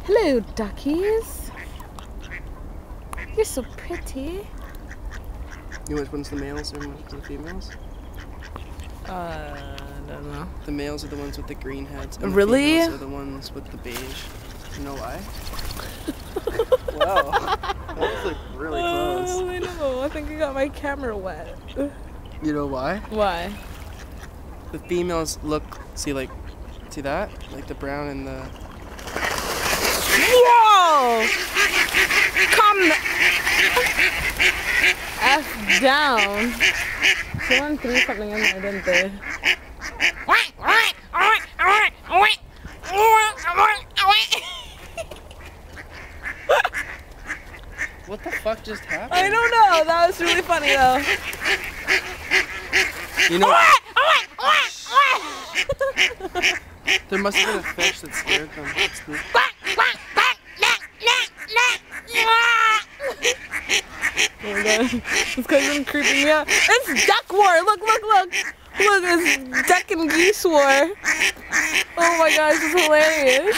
Hello, duckies. You're so pretty. You know which one's the males and which one's the females? I don't know. The males are the ones with the green heads. And Really? The females are the ones with the beige. You know why? Wow. That was like really close. Oh, I know. I think I got my camera wet. You know why? Why? The females look, see that? Like the brown and the... Whoa! Calm the F down. Someone threw something in there, didn't they? What the fuck just happened? I don't know. That was really funny though. You know, there must have been a fish that scared them. Oh my god. This guy's been creeping me out. It's duck war! Look, look, look! Look, it's duck and geese war. Oh my gosh, this is hilarious.